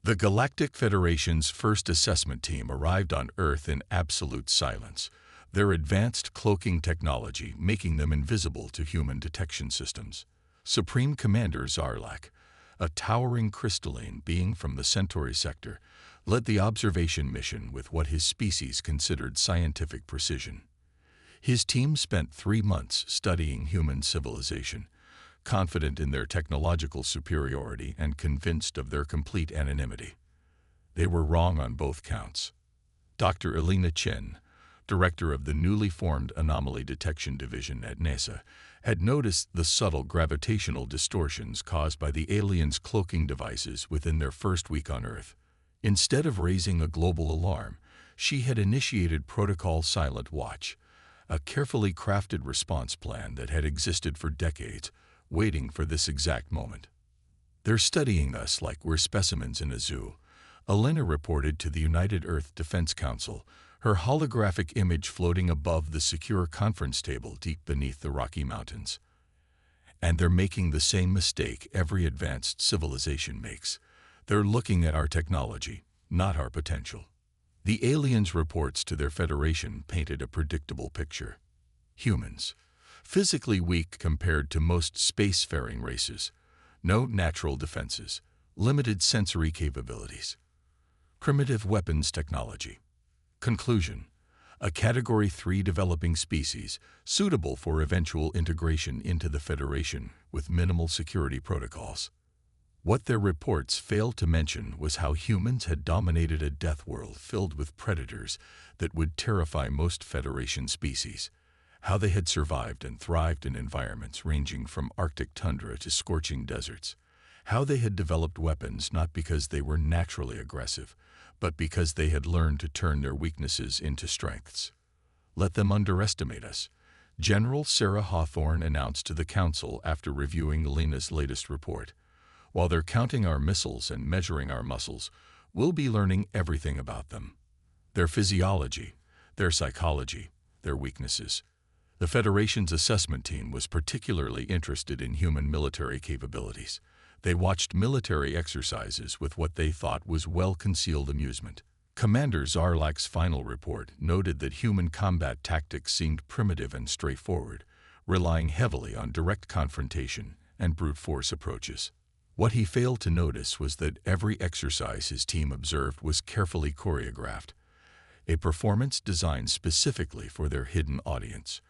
The Galactic Federation's first assessment team arrived on Earth in absolute silence, their advanced cloaking technology making them invisible to human detection systems. Supreme Commander Zarlak, a towering crystalline being from the Centauri sector, led the observation mission with what his species considered scientific precision. His team spent 3 months studying human civilization, confident in their technological superiority and convinced of their complete anonymity. They were wrong on both counts. Dr. Elena Chen, director of the newly formed Anomaly Detection Division at NASA, had noticed the subtle gravitational distortions caused by the aliens' cloaking devices within their first week on Earth. Instead of raising a global alarm, she had initiated Protocol Silent Watch, a carefully crafted response plan that had existed for decades, waiting for this exact moment. "They're studying us like we're specimens in a zoo," Elena reported to the United Earth Defense Council, her holographic image floating above the secure conference table deep beneath the Rocky Mountains. "And they're making the same mistake every advanced civilization makes. They're looking at our technology, not our potential." The aliens' reports to their Federation painted a predictable picture. Humans, physically weak compared to most spacefaring races, no natural defenses, limited sensory capabilities, primitive weapons technology. Conclusion: a Category 3 developing species suitable for eventual integration into the Federation with minimal security protocols. What their reports failed to mention was how humans had dominated a death world filled with predators that would terrify most Federation species, how they had survived and thrived in environments ranging from Arctic tundra to scorching deserts, how they had developed weapons not because they were naturally aggressive, but because they had learned to turn their weaknesses into strengths. "Let them underestimate us," General Sarah Hawthorne announced to the Council after reviewing Elena's latest report. "While they're counting our missiles and measuring our muscles, we'll be learning everything about them. Their physiology, their psychology, their weaknesses." The Federation's assessment team was particularly interested in human military capabilities. They watched military exercises with what they thought was well-concealed amusement. Commander Zarlak's final report noted that human combat tactics seemed primitive and straightforward, relying heavily on direct confrontation and brute force approaches. What he failed to notice was that every exercise his team observed was carefully choreographed, a performance designed specifically for their hidden audience.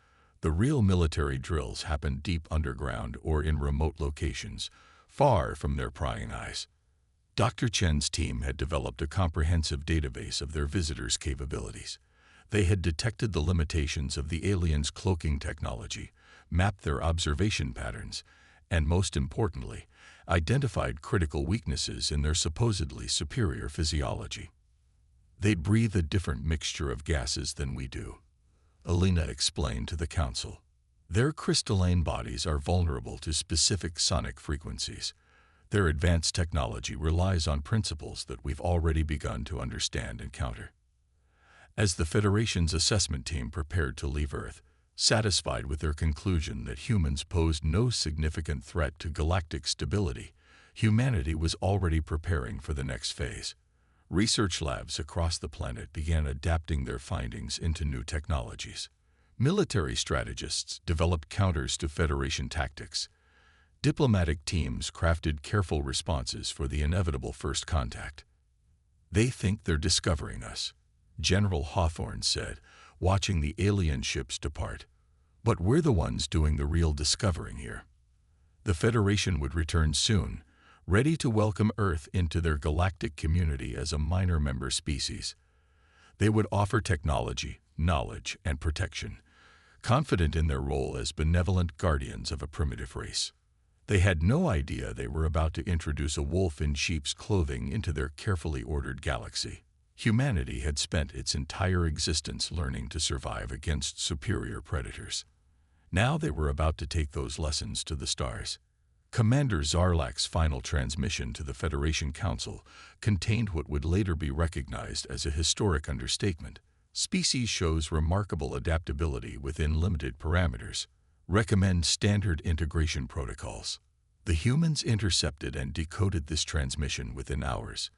The real military drills happened deep underground or in remote locations, far from their prying eyes. Dr. Chen's team had developed a comprehensive database of their visitors' capabilities. They had detected the limitations of the aliens' cloaking technology, mapped their observation patterns, and most importantly, identified critical weaknesses in their supposedly superior physiology. "They breathe a different mixture of gases than we do," Elena explained to the Council. "Their crystalline bodies are vulnerable to specific sonic frequencies. Their advanced technology relies on principles that we've already begun to understand and counter." As the Federation's assessment team prepared to leave Earth, satisfied with their conclusion that humans posed no significant threat to galactic stability, humanity was already preparing for the next phase. Research labs across the planet began adapting their findings into new technologies. Military strategists developed counters to Federation tactics. Diplomatic teams crafted careful responses for the inevitable first contact. "They think they're discovering us," General Hawthorne said, watching the alien ships depart. "But we're the ones doing the real discovering here." The Federation would return soon, ready to welcome Earth into their galactic community as a minor member species. They would offer technology, knowledge, and protection, confident in their role as benevolent guardians of a primitive race. They had no idea they were about to introduce a wolf in sheep's clothing into their carefully ordered galaxy. Humanity had spent its entire existence learning to survive against superior predators. Now they were about to take those lessons to the stars. Commander Zarlak's final transmission to the Federation Council contained what would later be recognized as a historic understatement. "Species shows remarkable adaptability within limited parameters. Recommend standard integration protocols." The humans intercepted and decoded this transmission within hours.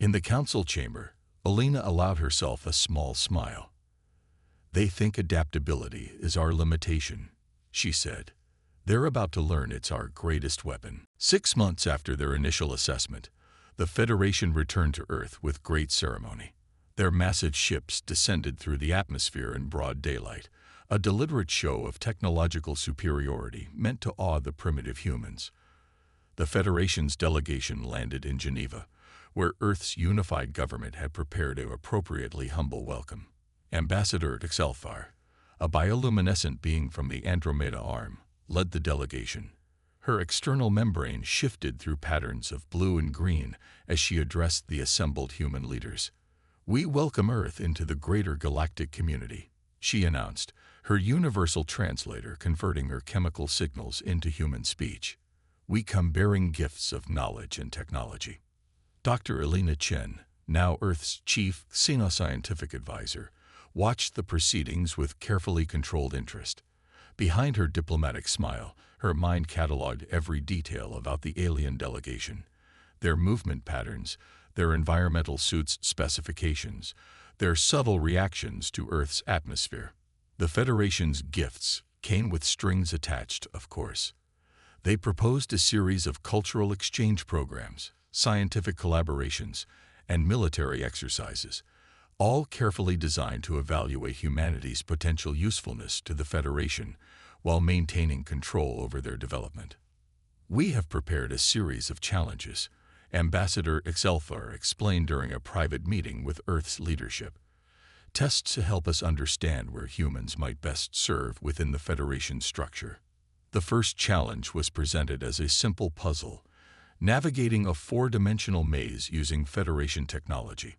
In the council chamber, Alina allowed herself a small smile. "They think adaptability is our limitation," she said. "They're about to learn it's our greatest weapon." 6 months after their initial assessment, the Federation returned to Earth with great ceremony. Their massive ships descended through the atmosphere in broad daylight, a deliberate show of technological superiority meant to awe the primitive humans. The Federation's delegation landed in Geneva, where Earth's unified government had prepared an appropriately humble welcome. Ambassador HFY, a bioluminescent being from the Andromeda arm, led the delegation. Her external membrane shifted through patterns of blue and green as she addressed the assembled human leaders. "We welcome Earth into the greater galactic community," she announced, her universal translator converting her chemical signals into human speech. "We come bearing gifts of knowledge and technology." Dr. Alina Chen, now Earth's chief xenoscientific advisor, watched the proceedings with carefully controlled interest. Behind her diplomatic smile, her mind cataloged every detail about the alien delegation: their movement patterns, their environmental suits specifications, their subtle reactions to Earth's atmosphere. The Federation's gifts came with strings attached, of course. They proposed a series of cultural exchange programs, scientific collaborations, and military exercises, all carefully designed to evaluate humanity's potential usefulness to the Federation while maintaining control over their development. "We have prepared a series of challenges," Ambassador HFY explained during a private meeting with Earth's leadership. "Tests to help us understand where humans might best serve within the Federation's structure." The first challenge was presented as a simple puzzle, navigating a 4-dimensional maze using Federation technology.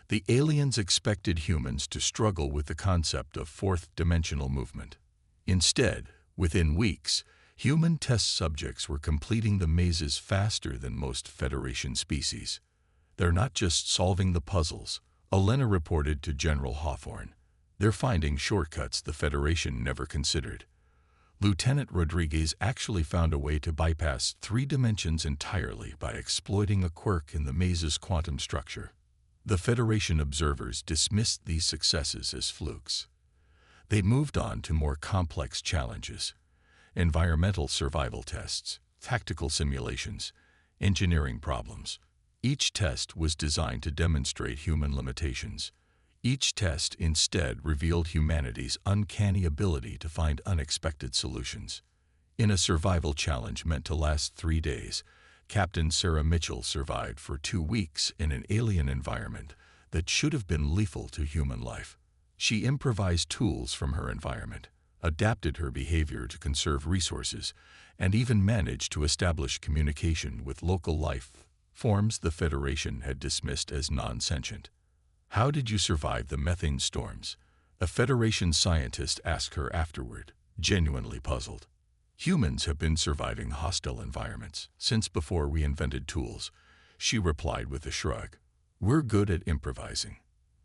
The aliens expected humans to struggle with the concept of 4th-dimensional movement. Instead, within weeks, human test subjects were completing the mazes faster than most Federation species. "They're not just solving the puzzles," Alina reported to General Hawthorne. "They're finding shortcuts the Federation never considered." Lieutenant Rodriguez actually found a way to bypass 3 dimensions entirely by exploiting a quirk in the maze's quantum structure. The Federation observers dismissed these successes as flukes. They moved on to more complex challenges: environmental survival tests, tactical simulations, engineering problems. Each test was designed to demonstrate human limitations. Each test instead revealed humanity's uncanny ability to find unexpected solutions. In a survival challenge meant to last 3 days, Captain Sarah Mitchell survived for 2 weeks in an alien environment that should have been lethal to human life. She improvised tools from her environment, adapted her behavior to conserve resources, and even managed to establish communication with local life forms the Federation had dismissed as non-sentient. "How did you survive the methane storms?" a Federation scientist asked her afterward, genuinely puzzled. "Humans have been surviving hostile environments since before we invented tools," she replied with a shrug. "We're good at improvising."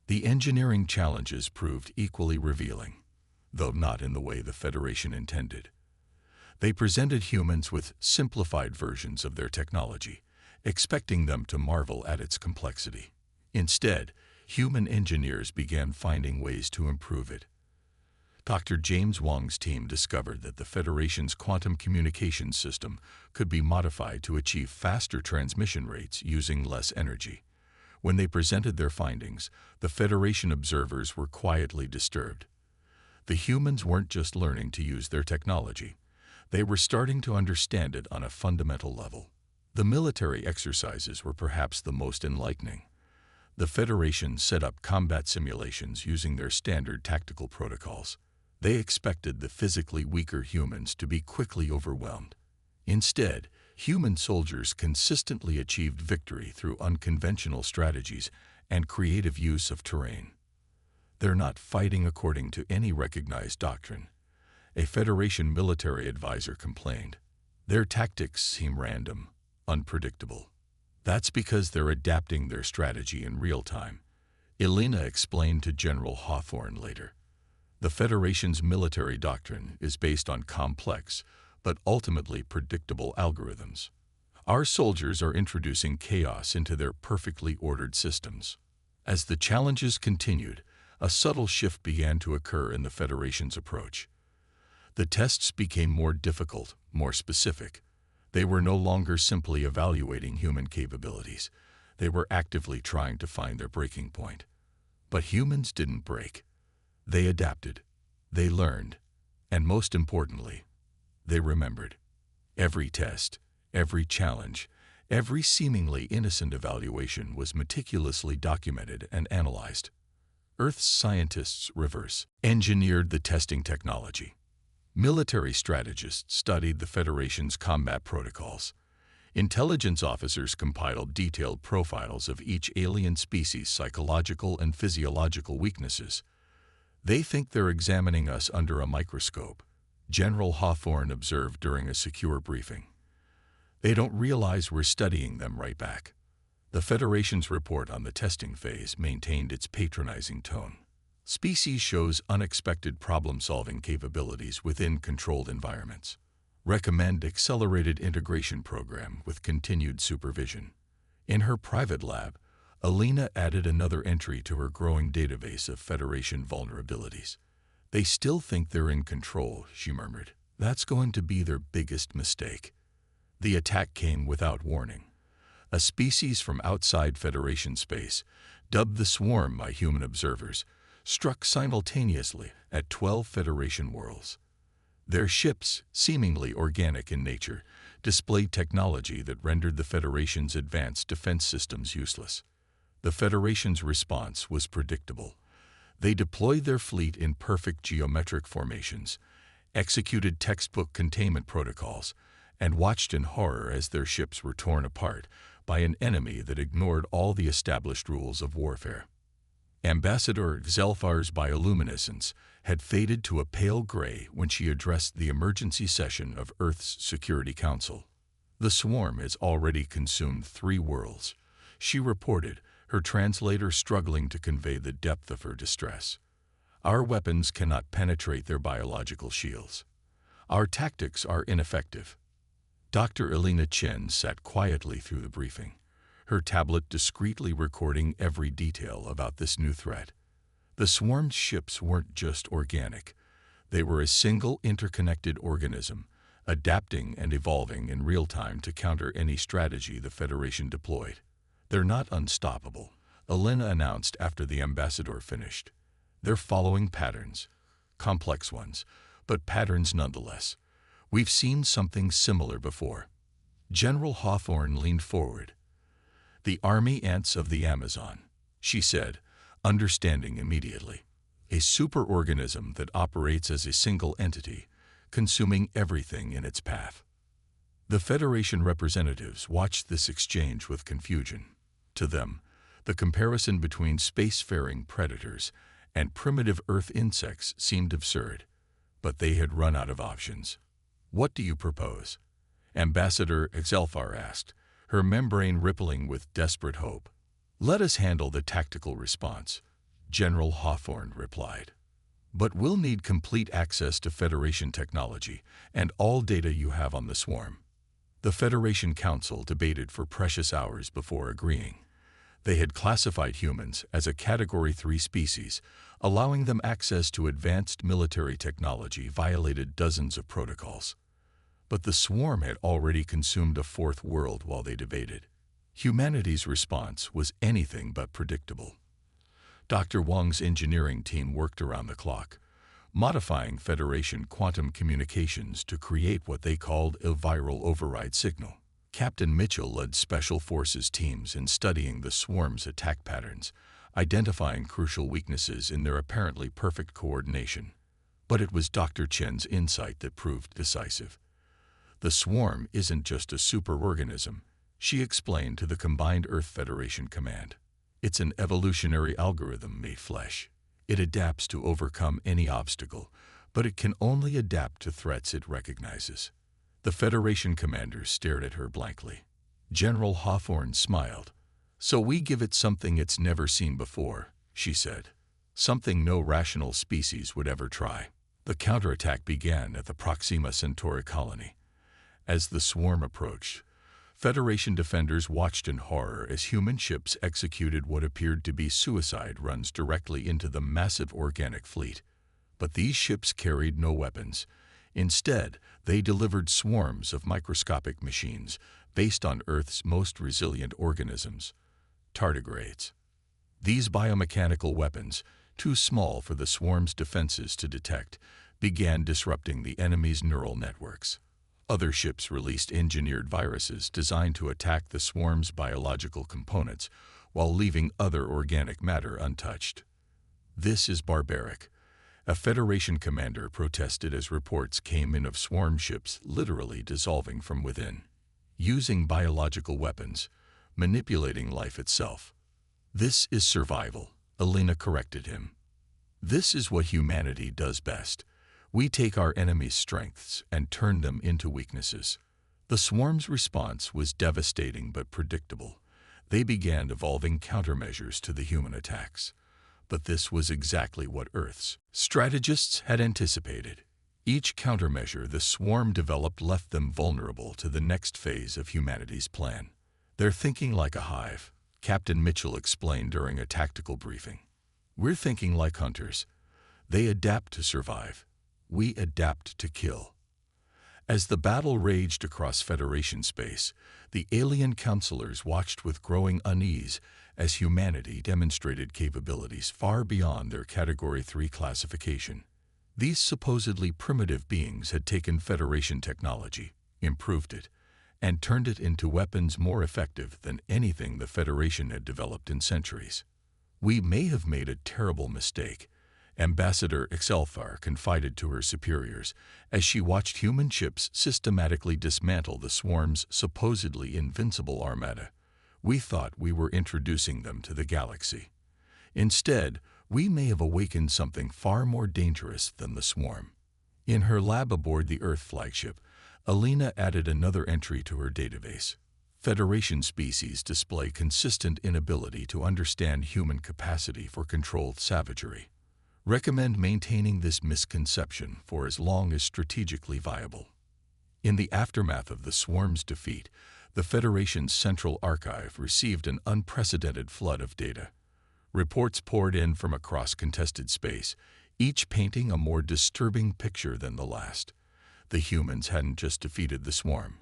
The engineering challenges proved equally revealing, though not in the way the Federation intended. They presented humans with simplified versions of their technology, expecting them to marvel at its complexity. Instead, human engineers began finding ways to improve it. Dr. James Wong's team discovered that the Federation's quantum communications system could be modified to achieve faster transmission rates using less energy. When they presented their findings, the Federation observers were quietly disturbed. The humans weren't just learning to use their technology. They were starting to understand it on a fundamental level. The military exercises were perhaps the most enlightening. The Federation set up combat simulations using their standard tactical protocols. They expected the physically weaker humans to be quickly overwhelmed. Instead, human soldiers consistently achieved victory through unconventional strategies and creative use of terrain. "They're not fighting according to any recognized doctrine," a Federation military advisor complained. "Their tactics seem random, unpredictable." "That's because they're adapting their strategy in real time," Alina explained to General Hawthorne later. "The Federation's military doctrine is based on complex, but ultimately predictable algorithms. Our soldiers are introducing chaos into their perfectly ordered systems. As the challenges continued, a subtle shift began to occur in the Federation's approach. The tests became more difficult, more specific. They were no longer simply evaluating human capabilities. They were actively trying to find their breaking point. But humans didn't break. They adapted. They learned. And most importantly, they remembered. Every test, every challenge, every seemingly innocent evaluation was meticulously documented and analyzed. Earth's scientists reverse engineered the testing technology. Military strategists studied the Federation's combat protocols. Intelligence officers compiled detailed profiles of each alien species' psychological and physiological weaknesses. They think they're examining us under a microscope, General Hawthorne observed during a secure briefing. They don't realize we're studying them right back. The Federation's report on the testing phase maintained its patronizing tone. Species shows unexpected problem-solving capabilities within controlled environments. Recommend accelerated integration program with continued supervision. In her private lab, Alina added another entry to her growing database of Federation vulnerabilities. They still think they're in control, she murmured. That's going to be their biggest mistake. The attack came without warning. A species from outside Federation space, dubbed the Swarm by human observers, struck simultaneously at 12 Federation worlds. Their ships, seemingly organic in nature, displayed technology that rendered the Federation's advanced defense systems useless. The Federation's response was predictable. They deployed their fleet in perfect geometric formations, executed textbook containment protocols, and watched in horror as their ships were torn apart by an enemy that ignored all the established rules of warfare. Ambassador Xelfar's bioluminescence had faded to a pale gray when she addressed the emergency session of Earth's Security Council. The Swarm has already consumed 3 worlds, she reported, her translator struggling to convey the depth of her distress. Our weapons cannot penetrate their biological shields. Our tactics are ineffective. Dr. Elena Chen sat quietly through the briefing, her tablet discreetly recording every detail about this new threat. The Swarm's ships weren't just organic. They were a single interconnected organism, adapting and evolving in real time to counter any strategy the Federation deployed. They're not unstoppable, Elena announced after the ambassador finished. They're following patterns, complex ones, but patterns nonetheless. We've seen something similar before. General Hawthorne leaned forward. The army ants of the Amazon, she said, understanding immediately. A superorganism that operates as a single entity, consuming everything in its path. The Federation representatives watched this exchange with confusion. To them, the comparison between spacefaring predators and primitive Earth insects seemed absurd, but they had run out of options. What do you propose? Ambassador Xelfar asked, her membrane rippling with desperate hope. Let us handle the tactical response, General Hawthorne replied. But we'll need complete access to Federation technology and all data you have on the Swarm. The Federation Council debated for precious hours before agreeing. They had classified humans as a Category 3 species, allowing them access to advanced military technology violated dozens of protocols. But the Swarm had already consumed a 4th world while they debated. Humanity's response was anything but predictable. Dr. Wang's engineering team worked around the clock, modifying Federation quantum communications to create what they called a viral override signal. Captain Mitchell led Special Forces teams in studying the Swarm's attack patterns, identifying crucial weaknesses in their apparently perfect coordination. But it was Dr. Chen's insight that proved decisive. The Swarm isn't just a superorganism, she explained to the Combined Earth Federation Command. It's an evolutionary algorithm made flesh. It adapts to overcome any obstacle, but it can only adapt to threats it recognizes. The Federation commanders stared at her blankly. General Hawthorne smiled. So we give it something it's never seen before, she said. Something no rational species would ever try. The counterattack began at the Proxima Centauri colony. As the Swarm approached, Federation defenders watched in horror as human ships executed what appeared to be suicide runs directly into the massive organic fleet. But these ships carried no weapons. Instead, they delivered swarms of microscopic machines based on Earth's most resilient organisms, tardigrades. These biomechanical weapons, too small for the swarm's defenses to detect, began disrupting the enemy's neural networks. Other ships released engineered viruses designed to attack the swarm's biological components while leaving other organic matter untouched. This is barbaric. A Federation commander protested as reports came in of swarm ships literally dissolving from within, using biological weapons, manipulating life itself. This is survival, Alina corrected him. This is what humanity does best. We take our enemy's strengths and turn them into weaknesses. The swarm's response was devastating but predictable. They began evolving countermeasures to the human attacks. But this was exactly what Earth's strategists had anticipated. Each countermeasure the swarm developed left them vulnerable to the next phase of humanity's plan. They're thinking like a hive, Captain Mitchell explained during a tactical briefing. We're thinking like hunters. They adapt to survive. We adapt to kill. As the battle raged across Federation space, the alien counselors watched with growing unease as humanity demonstrated capabilities far beyond their Category 3 classification. These supposedly primitive beings had taken Federation technology, improved it, and turned it into weapons more effective than anything the Federation had developed in centuries. We may have made a terrible mistake, Ambassador Excelfar confided to her superiors as she watched human ships systematically dismantle the swarm's supposedly invincible armada. We thought we were introducing them to the galaxy. Instead, we may have awakened something far more dangerous than the swarm. In her lab aboard the Earth flagship, Alina added another entry to her database. Federation species display consistent inability to understand human capacity for controlled savagery. Recommend maintaining this misconception for as long as strategically viable. In the aftermath of the swarm's defeat, the Federation's Central Archive received an unprecedented flood of data. Reports poured in from across contested space, each painting a more disturbing picture than the last. The humans hadn't just defeated the swarm.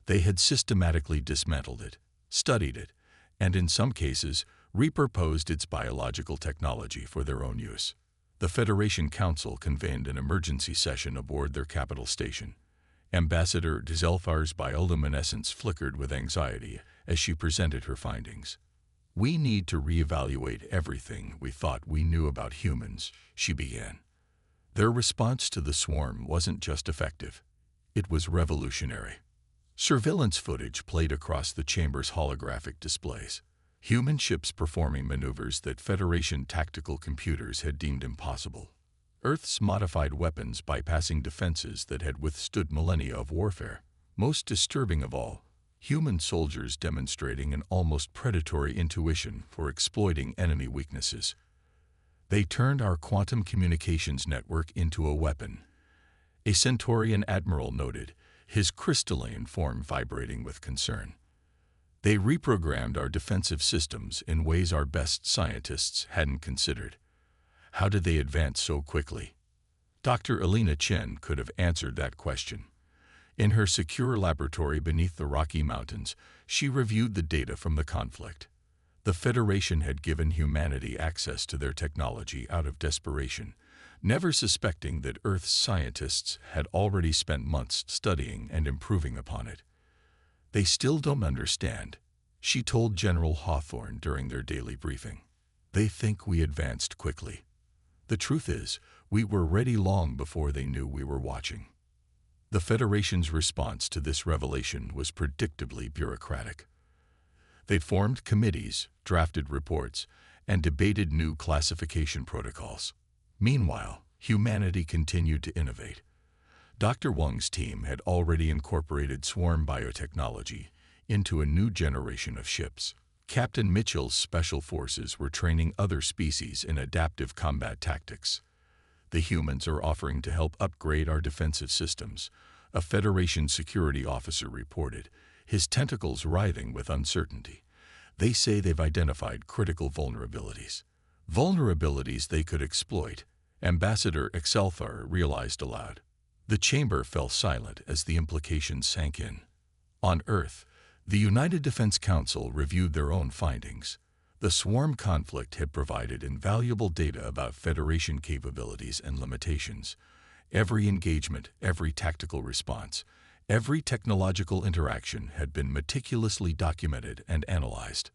They had systematically dismantled it, studied it, and in some cases, repurposed its biological technology for their own use. The Federation Council convened an emergency session aboard their capital station. Ambassador Excelfar's bioluminescence flickered with anxiety as she presented her findings. We need to reevaluate everything we thought we knew about humans, she began. Their response to the swarm wasn't just effective. It was revolutionary. Surveillance footage played across the chamber's holographic displays. Human ships performing maneuvers that Federation tactical computers had deemed impossible. Earth's modified weapons bypassing defenses that had withstood millennia of warfare. Most disturbing of all, human soldiers demonstrating an almost predatory intuition for exploiting enemy weaknesses. They turned our quantum communications network into a weapon. A Centaurian admiral noted, his crystalline form vibrating with concern. They reprogrammed our defensive systems in ways our best scientists hadn't considered. How did they advance so quickly? Dr. Alina Chen could have answered that question. In her secure laboratory beneath the Rocky Mountains, she reviewed the data from the conflict. The Federation had given humanity access to their technology out of desperation, never suspecting that Earth's scientists had already spent months studying and improving upon it. They still don't understand, she told General Hawthorne during their daily briefing. They think we advanced quickly. The truth is, we were ready long before they knew we were watching. The Federation's response to this revelation was predictably bureaucratic. They formed committees, drafted reports, and debated new classification protocols. Meanwhile, humanity continued to innovate. Dr. Wang's team had already incorporated swarm biotechnology into a new generation of ships. Captain Mitchell's special forces were training other species in adaptive combat tactics. The humans are offering to help upgrade our defensive systems, a Federation security officer reported, his tentacles writhing with uncertainty. They say they've identified critical vulnerabilities. Vulnerabilities they could exploit, Ambassador Excelthar realized aloud. The chamber fell silent as the implications sank in. On Earth, the United Defense Council reviewed their own findings. The swarm conflict had provided invaluable data about Federation capabilities and limitations. Every engagement, every tactical response, every technological interaction had been meticulously documented and analyzed.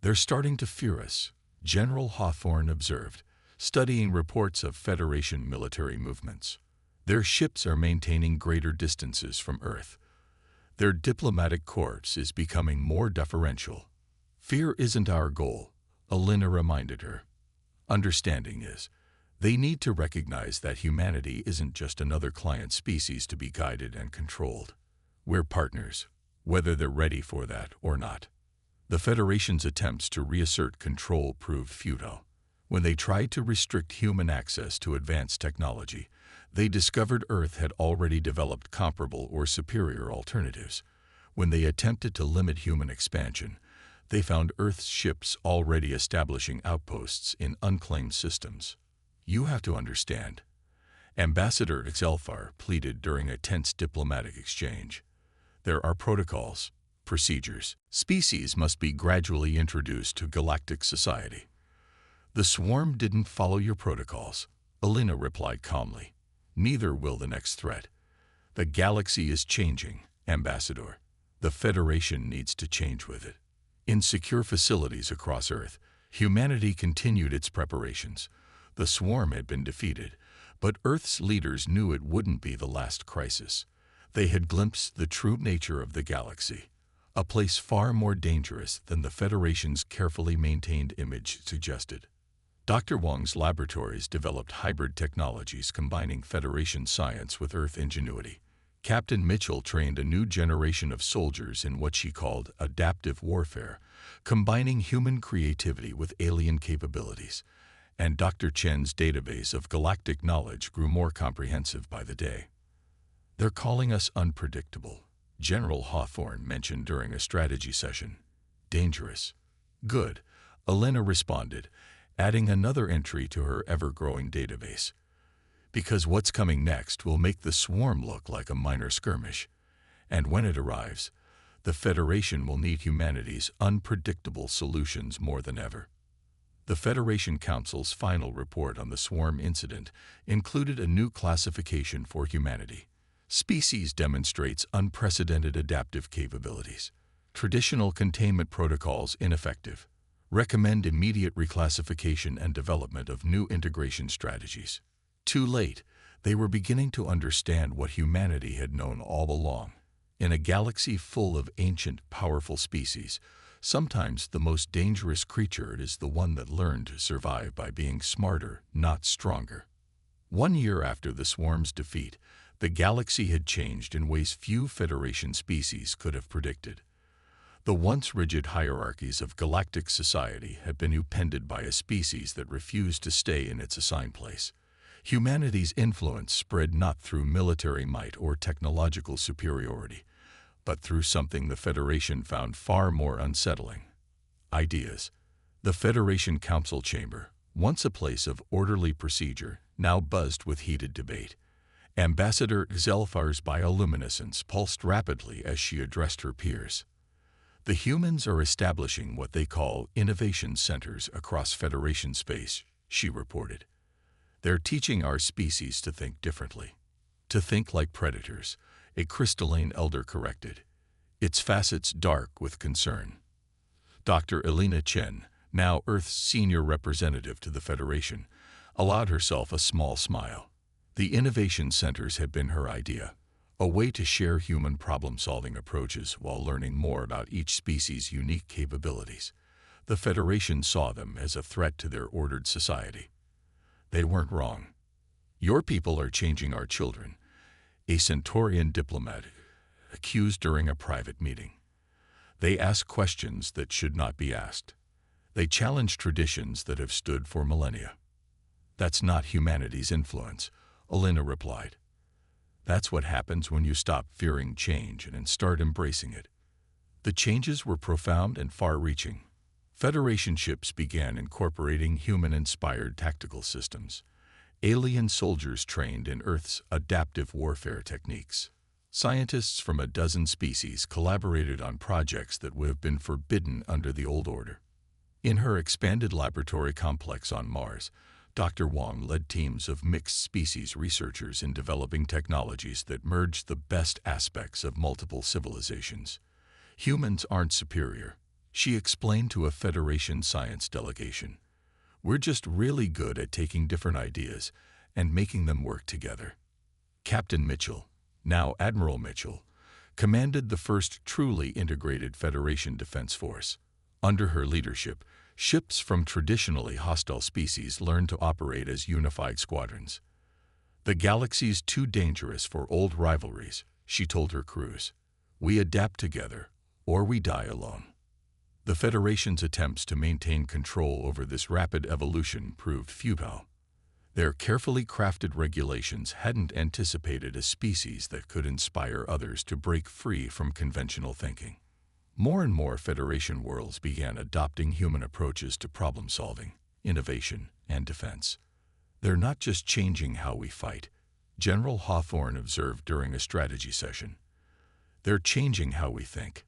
"They're starting to fear us," General Hawthorne observed, studying reports of Federation military movements. "Their ships are maintaining greater distances from Earth. Their diplomatic corps is becoming more deferential." "Fear isn't our goal," Alina reminded her. "Understanding is. They need to recognize that humanity isn't just another client species to be guided and controlled. We're partners, whether they're ready for that or not." The Federation's attempts to reassert control proved futile. When they tried to restrict human access to advanced technology, they discovered Earth had already developed comparable or superior alternatives. When they attempted to limit human expansion, they found Earth's ships already establishing outposts in unclaimed systems. "You have to understand," Ambassador Excelthar pleaded during a tense diplomatic exchange. "There are protocols, procedures. Species must be gradually introduced to galactic society." "The swarm didn't follow your protocols," Alina replied calmly. "Neither will the next threat. The galaxy is changing, Ambassador. The Federation needs to change with it." In secure facilities across Earth, humanity continued its preparations. The swarm had been defeated, but Earth's leaders knew it wouldn't be the last crisis. They had glimpsed the true nature of the galaxy, a place far more dangerous than the Federation's carefully maintained image suggested. Dr. Wong's laboratories developed hybrid technologies combining Federation science with Earth ingenuity. Captain Mitchell trained a new generation of soldiers in what she called adaptive warfare, combining human creativity with alien capabilities. And Dr. Chen's database of galactic knowledge grew more comprehensive by the day. "They're calling us unpredictable," General Hawthorne mentioned during a strategy session. "Dangerous." "Good," Alina responded, adding another entry to her ever-growing database. "Because what's coming next will make the swarm look like a minor skirmish. And when it arrives, the Federation will need humanity's unpredictable solutions more than ever." The Federation Council's final report on the swarm incident included a new classification for humanity. Species demonstrates unprecedented adaptive capabilities. Traditional containment protocols ineffective. Recommend immediate reclassification and development of new integration strategies. Too late, they were beginning to understand what humanity had known all along. In a galaxy full of ancient, powerful species, sometimes the most dangerous creature is the one that learned to survive by being smarter, not stronger. 1 year after the swarm's defeat, the galaxy had changed in ways few Federation species could have predicted. The once rigid hierarchies of galactic society had been upended by a species that refused to stay in its assigned place. Humanity's influence spread not through military might or technological superiority, but through something the Federation found far more unsettling: ideas. The Federation Council chamber, once a place of orderly procedure, now buzzed with heated debate. Ambassador Excelthar's bioluminescence pulsed rapidly as she addressed her peers. "The humans are establishing what they call innovation centers across Federation space," she reported. "They're teaching our species to think differently. To think like predators," a crystalline elder corrected, its facets dark with concern. Dr. Alina Chen, now Earth's senior representative to the Federation, allowed herself a small smile. The innovation centers had been her idea, a way to share human problem-solving approaches while learning more about each species' unique capabilities. The Federation saw them as a threat to their ordered society. They weren't wrong. "Your people are changing our children," a Centaurian diplomat accused during a private meeting. "They ask questions that should not be asked. They challenge traditions that have stood for millennia." "That's not humanity's influence," Alina replied. "That's what happens when you stop fearing change and start embracing it." The changes were profound and far-reaching. Federation ships began incorporating human-inspired tactical systems. Alien soldiers trained in Earth's adaptive warfare techniques. Scientists from a dozen species collaborated on projects that would have been forbidden under the old order. In her expanded laboratory complex on Mars, Dr. Wong led teams of mixed-species researchers in developing technologies that merged the best aspects of multiple civilizations. Humans aren't superior, she explained to a Federation science delegation. We're just really good at taking different ideas and making them work together. Captain Mitchell, now Admiral Mitchell, commanded the first truly integrated Federation defense force. Under her leadership, ships from traditionally hostile species learned to operate as unified squadrons. The galaxy's too dangerous for old rivalries, she told her crews. We adapt together, or we die alone. The Federation's attempts to maintain control over this rapid evolution proved futile. Their carefully crafted regulations hadn't anticipated a species that could inspire others to break free from conventional thinking. More and more Federation worlds began adopting human approaches to problem-solving, innovation, and defense. They're not just changing how we fight, General Hawthorne observed during a strategy session. They're changing how we think.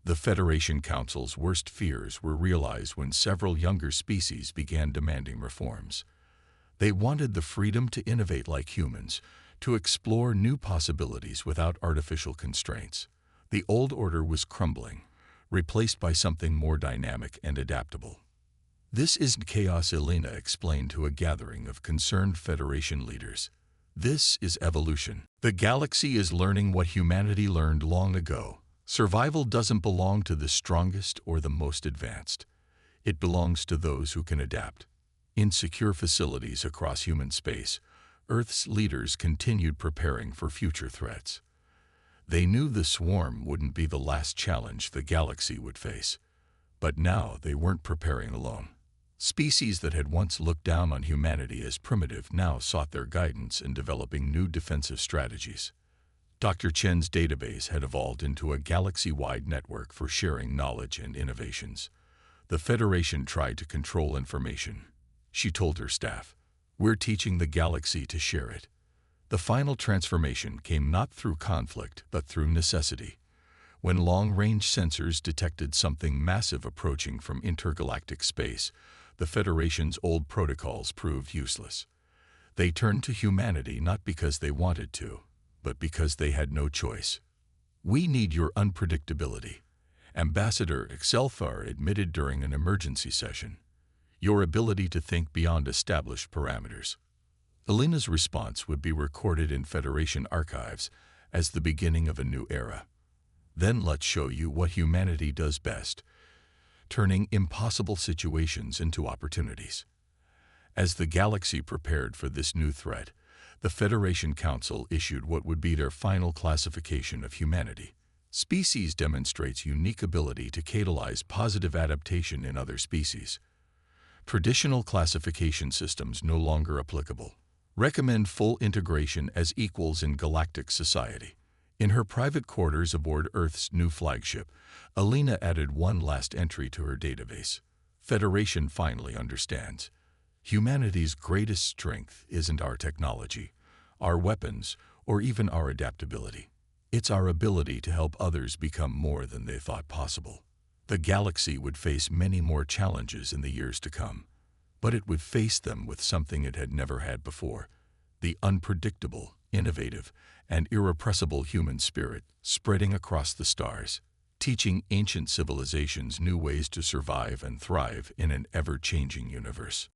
The Federation Council's worst fears were realized when several younger species began demanding reforms. They wanted the freedom to innovate like humans, to explore new possibilities without artificial constraints. The old order was crumbling, replaced by something more dynamic and adaptable. This isn't chaos, Elena explained to a gathering of concerned Federation leaders. This is evolution. The galaxy is learning what humanity learned long ago. Survival doesn't belong to the strongest or the most advanced. It belongs to those who can adapt. In secure facilities across human space, Earth's leaders continued preparing for future threats. They knew the swarm wouldn't be the last challenge the galaxy would face. But now they weren't preparing alone. Species that had once looked down on humanity as primitive now sought their guidance in developing new defensive strategies. Dr. Chen's database had evolved into a galaxy-wide network for sharing knowledge and innovations. The Federation tried to control information. She told her staff, "We're teaching the galaxy to share it." The final transformation came not through conflict, but through necessity. When long-range sensors detected something massive approaching from intergalactic space, the Federation's old protocols proved useless. They turned to humanity not because they wanted to, but because they had no choice. "We need your unpredictability," Ambassador Excelthar admitted during an emergency session. "Your ability to think beyond established parameters." Elena's response would be recorded in Federation archives as the beginning of a new era. Then let's show you what humanity does best, turning impossible situations into opportunities. As the galaxy prepared for this new threat, the Federation Council issued what would be their final classification of humanity. Species demonstrates unique ability to catalyze positive adaptation in other species. Traditional classification systems no longer applicable. Recommend full integration as equals in galactic society. In her private quarters aboard Earth's new flagship, Elena added one last entry to her database. Federation finally understands. Humanity's greatest strength isn't our technology, our weapons, or even our adaptability. It's our ability to help others become more than they thought possible. The galaxy would face many more challenges in the years to come, but it would face them with something it had never had before: the unpredictable, innovative, and irrepressible human spirit spreading across the stars, teaching ancient civilizations new ways to survive and thrive in an ever-changing universe.